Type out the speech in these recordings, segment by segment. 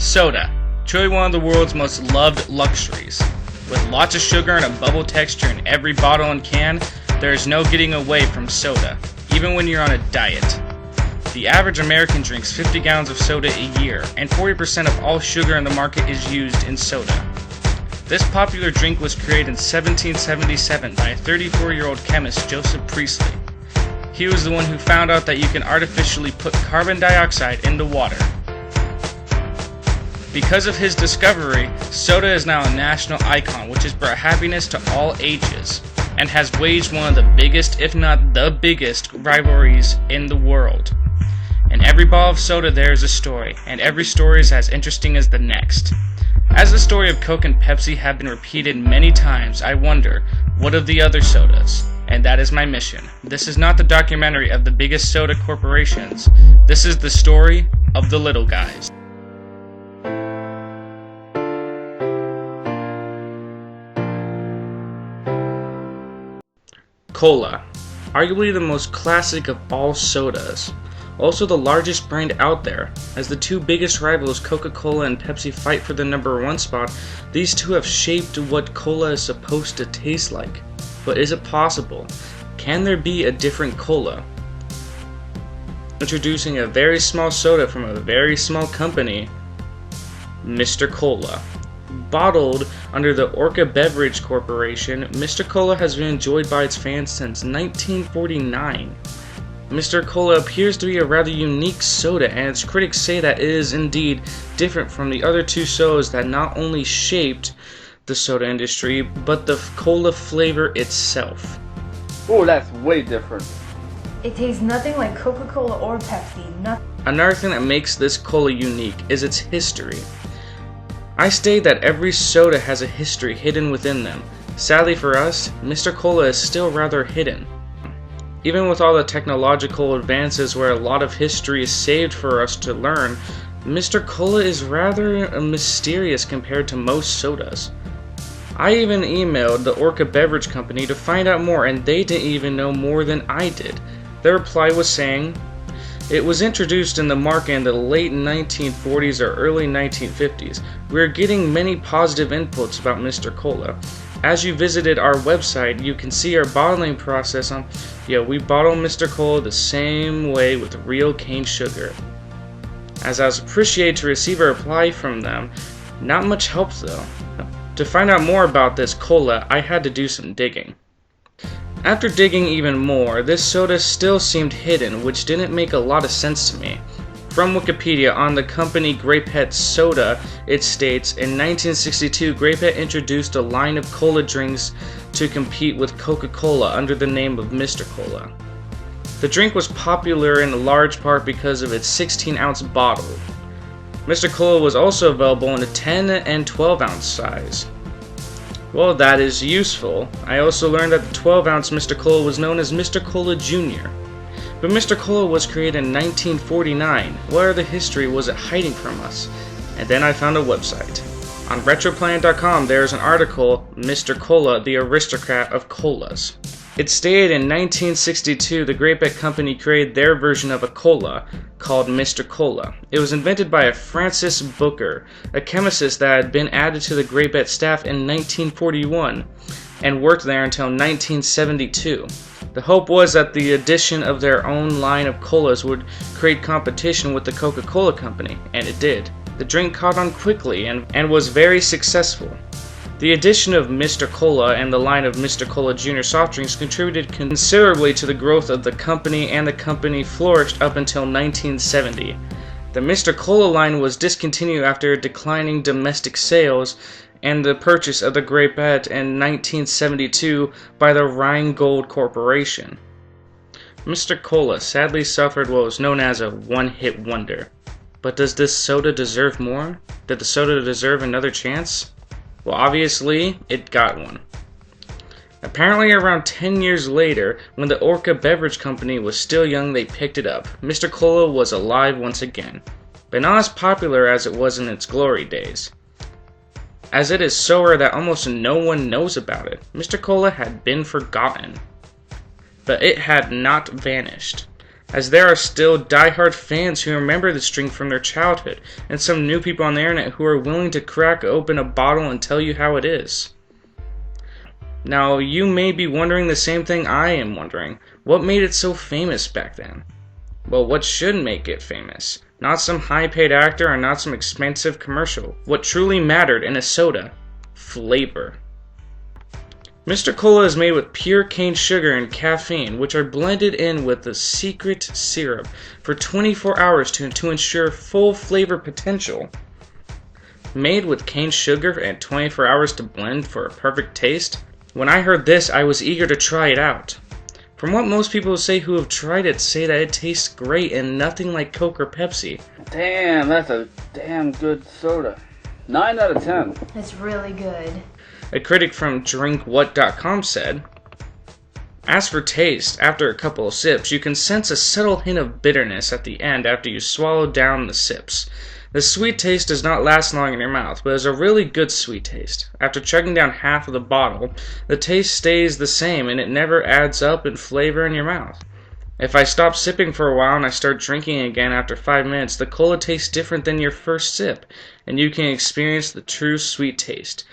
Soda, truly one of the world's most loved luxuries. With lots of sugar and a bubble texture in every bottle and can, there is no getting away from soda, even when you're on a diet. The average American drinks 50 gallons of soda a year, and 40% of all sugar in the market is used in soda. This popular drink was created in 1777 by a 34-year-old chemist, Joseph Priestley. He was the one who found out that you can artificially put carbon dioxide into water. Because of his discovery, soda is now a national icon, which has brought happiness to all ages, and has waged one of the biggest, if not the biggest, rivalries in the world. In every bottle of soda there is a story, and every story is as interesting as the next. As the story of Coke and Pepsi have been repeated many times, I wonder, what of the other sodas? And that is my mission. This is not the documentary of the biggest soda corporations. This is the story of the little guys. Cola, arguably the most classic of all sodas. Also the largest brand out there. As the two biggest rivals, Coca-Cola and Pepsi, fight for the #1 spot, these two have shaped what cola is supposed to taste like. But is it possible? Can there be a different cola? Introducing a very small soda from a very small company, MrCola. Bottled under the Orca Beverage Corporation, MrCola has been enjoyed by its fans since 1949. MrCola appears to be a rather unique soda, and its critics say that it is indeed different from the other two sodas that not only shaped the soda industry, but the cola flavor itself. Oh, that's way different. It tastes nothing like Coca-Cola or Pepsi. Another thing that makes this cola unique is its history. I state that every soda has a history hidden within them. Sadly for us, MrCola is still rather hidden. Even with all the technological advances where a lot of history is saved for us to learn, MrCola is rather mysterious compared to most sodas. I even emailed the Orca Beverage Company to find out more, and they didn't even know more than I did. Their reply was saying, it was introduced in the market in the late 1940s or early 1950s. We are getting many positive inputs about MrCola. As you visited our website, you can see our bottling process on. We bottle MrCola the same way with real cane sugar. As I was appreciated to receive a reply from them, not much helped though. To find out more about this cola, I had to do some digging. After digging even more, this soda still seemed hidden, which didn't make a lot of sense to me. From Wikipedia, on the company Grapette Soda, it states, in 1962, Grapette introduced a line of cola drinks to compete with Coca-Cola under the name of MrCola. The drink was popular in large part because of its 16-ounce bottle. MrCola was also available in a 10 and 12-ounce size. Well, that is useful. I also learned that the 12-ounce MrCola was known as MrCola Jr. But MrCola was created in 1949. What other history was it hiding from us? And then I found a website. On RetroPlanet.com there is an article, MrCola, the Aristocrat of Colas. It stated in 1962 the Grapette Company created their version of a cola called MrCola. It was invented by a Francis Booker, a chemist that had been added to the Grapette staff in 1941 and worked there until 1972. The hope was that the addition of their own line of colas would create competition with the Coca-Cola Company, and it did. The drink caught on quickly and was very successful. The addition of MrCola and the line of MrCola Jr. soft drinks contributed considerably to the growth of the company, and the company flourished up until 1970. The MrCola line was discontinued after declining domestic sales and the purchase of the Grapette in 1972 by the Rheingold Corporation. MrCola sadly suffered what was known as a one-hit wonder. But does this soda deserve more? Did the soda deserve another chance? Well, obviously, it got one. Apparently around 10 years later, when the Orca Beverage Company was still young, they picked it up. MrCola was alive once again, but not as popular as it was in its glory days, as it is so rare that almost no one knows about it. MrCola had been forgotten, but it had not vanished. as there are still die-hard fans who remember this drink from their childhood, and some new people on the internet who are willing to crack open a bottle and tell you how it is. Now, you may be wondering the same thing I am wondering. What made it so famous back then? Well, what should make it famous? Not some high-paid actor or not some expensive commercial. What truly mattered in a soda? Flavor. MrCola is made with pure cane sugar and caffeine, which are blended in with a secret syrup for 24 hours to ensure full flavor potential. Made with cane sugar and 24 hours to blend for a perfect taste? When I heard this, I was eager to try it out. From what most people who have tried it say that it tastes great and nothing like Coke or Pepsi. Damn, that's a damn good soda. 9 out of 10. It's really good. A critic from drinkwhat.com said, "As for taste, after a couple of sips, you can sense a subtle hint of bitterness at the end after you swallow down the sips. The sweet taste does not last long in your mouth, but is a really good sweet taste. After chugging down half of the bottle, the taste stays the same and it never adds up in flavor in your mouth. If I stop sipping for a while and I start drinking again after 5 minutes, the cola tastes different than your first sip, and you can experience the true sweet taste.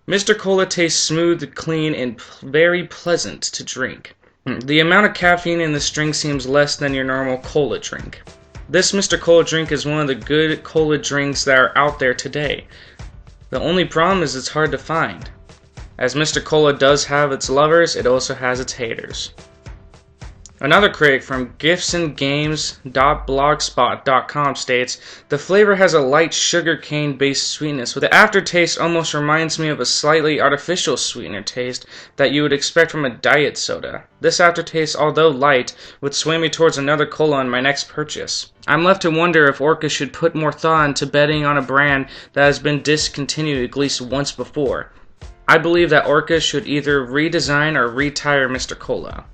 MrCola tastes smooth, clean, and very pleasant to drink. The amount of caffeine in this drink seems less than your normal cola drink. This MrCola drink is one of the good cola drinks that are out there today. The only problem is it's hard to find. As MrCola does have its lovers, it also has its haters." Another critic from gifsandgames.blogspot.com states, "The flavor has a light sugarcane-based sweetness. The aftertaste almost reminds me of a slightly artificial sweetener taste that you would expect from a diet soda. This aftertaste, although light, would sway me towards another cola in my next purchase. I'm left to wonder if Orca should put more thought into betting on a brand that has been discontinued at least once before. I believe that Orca should either redesign or retire MrCola."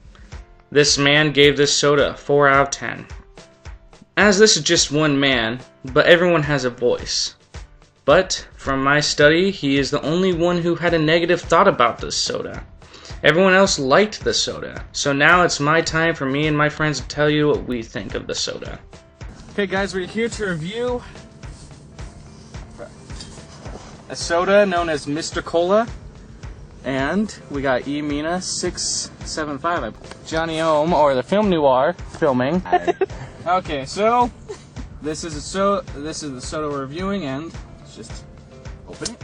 This man gave this soda 4 out of 10. As this is just one man, but everyone has a voice. But, from my study, he is the only one who had a negative thought about this soda. Everyone else liked the soda, so now it's my time for me and my friends to tell you what we think of the soda. Okay guys, we're here to review a soda known as MrCola. And we got Mina 675, Johnny Ohm, or the Film Noir filming. Okay, so this is the soda we're reviewing, and let's just open it.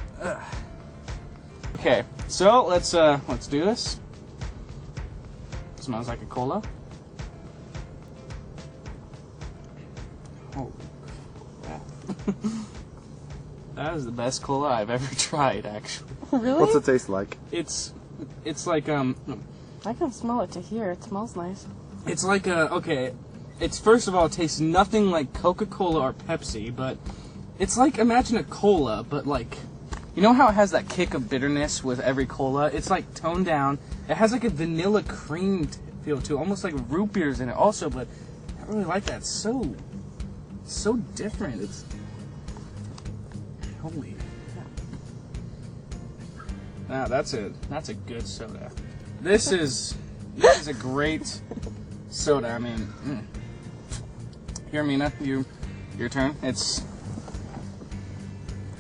Okay, so let's do this. Smells like a cola. Oh, that is the best cola I've ever tried, actually. Really? What's it taste like? It's like I can smell it to here. It smells nice. It's like it's first of all, it tastes nothing like Coca-Cola or Pepsi, but it's like, imagine a cola, but like, you know how it has that kick of bitterness with every cola? It's like toned down. It has like a vanilla cream feel to it, almost like root beers in it also, but I really like that. It's so different. It's holy. Now that's a good soda. This is a great soda. I mean, here, Mina, your turn. It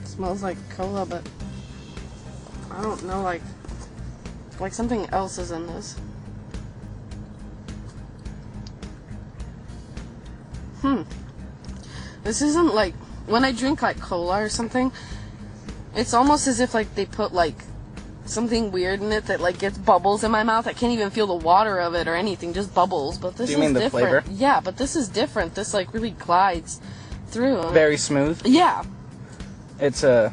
smells like cola, but I don't know, like something else is in this. This isn't like when I drink like cola or something. It's almost as if like they put like something weird in it that like gets bubbles in my mouth. I can't even feel the water of it or anything, just bubbles. But this is different. Do you mean the flavor? Yeah, but this is different. This like really glides through. Very smooth. Yeah. It's a.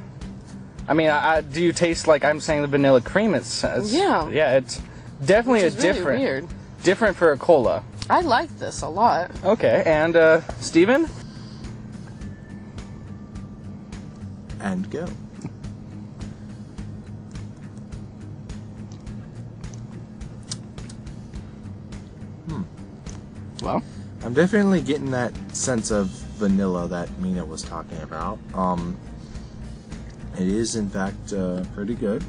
I mean, do you taste like I'm saying the vanilla cream? Yeah. Yeah, it's definitely Which is different. Really weird. Different for a cola. I like this a lot. Okay, and Steven? And go. Well, I'm definitely getting that sense of vanilla that Mina was talking about. It is in fact pretty good.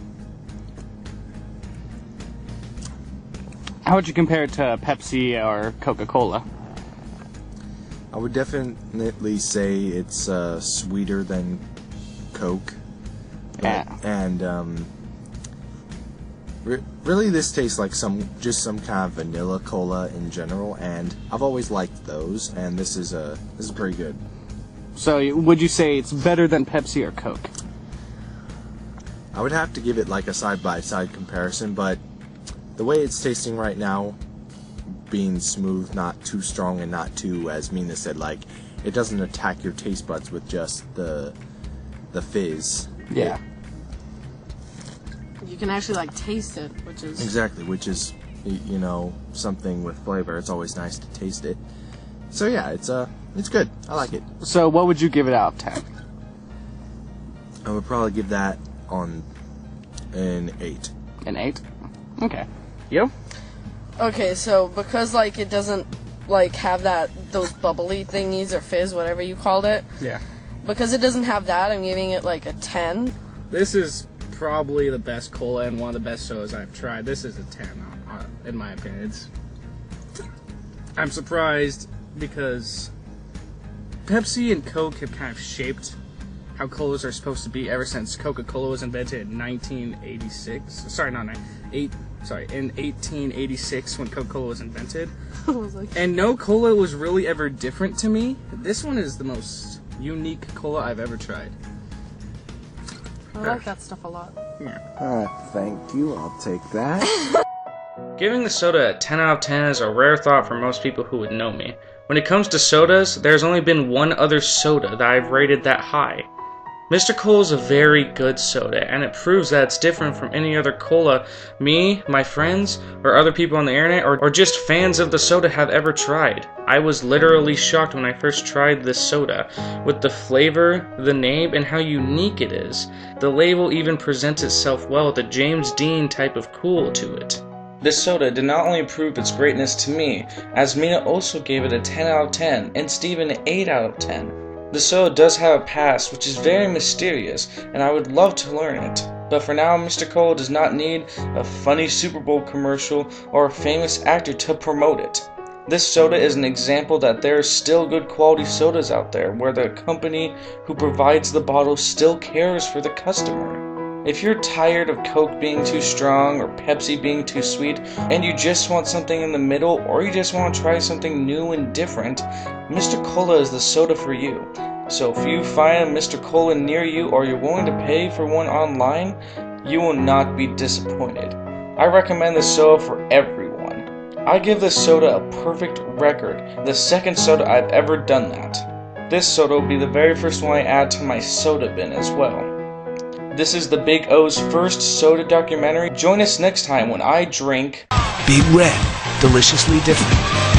how would you compare it to Pepsi or Coca-Cola? I would definitely say it's sweeter than Coke. Yeah. And really, this tastes like some kind of vanilla cola in general, and I've always liked those. And this is pretty good. So, would you say it's better than Pepsi or Coke? I would have to give it like a side-by-side comparison, but the way it's tasting right now, being smooth, not too strong and not too, as Mina said, like, it doesn't attack your taste buds with just the fizz. Yeah. You can actually like taste it, which is Which is, you know, something with flavor. It's always nice to taste it. So yeah, it's good. I like it. So, what would you give it out of 10? I would probably give that on an 8. An 8? Okay. You? okay. So because like it doesn't like have those bubbly thingies or fizz, whatever you called it. Yeah. Because it doesn't have that, I'm giving it like a 10. This is probably the best cola and one of the best sodas I've tried. This is a 10, in my opinion. I'm surprised because Pepsi and Coke have kind of shaped how colas are supposed to be ever since Coca-Cola was invented in 1986. In 1886 when Coca-Cola was invented. And no cola was really ever different to me. This one is the most unique cola I've ever tried. I like that stuff a lot. Thank you. I'll take that. Giving the soda a 10 out of 10 is a rare thought for most people who would know me. When it comes to sodas, there's only been one other soda that I've rated that high. MrCola is a very good soda, and it proves that it's different from any other cola me, my friends, or other people on the internet, or just fans of the soda have ever tried. I was literally shocked when I first tried this soda, with the flavor, the name, and how unique it is. The label even presents itself well with a James Dean type of cool to it. This soda did not only prove its greatness to me, as Mina also gave it a 10 out of 10, and Steven an 8 out of 10. The soda does have a past, which is very mysterious, and I would love to learn it. But for now, MrCola does not need a funny Super Bowl commercial or a famous actor to promote it. This soda is an example that there are still good quality sodas out there, where the company who provides the bottle still cares for the customer. If you're tired of Coke being too strong or Pepsi being too sweet, and you just want something in the middle, or you just want to try something new and different, MrCola is the soda for you. So if you find a MrCola near you, or you're willing to pay for one online, you will not be disappointed. I recommend this soda for everyone. I give this soda a perfect record, the second soda I've ever done that. This soda will be the very first one I add to my soda bin as well. This is the Big O's first soda documentary. Join us next time when I drink Big Red, deliciously different.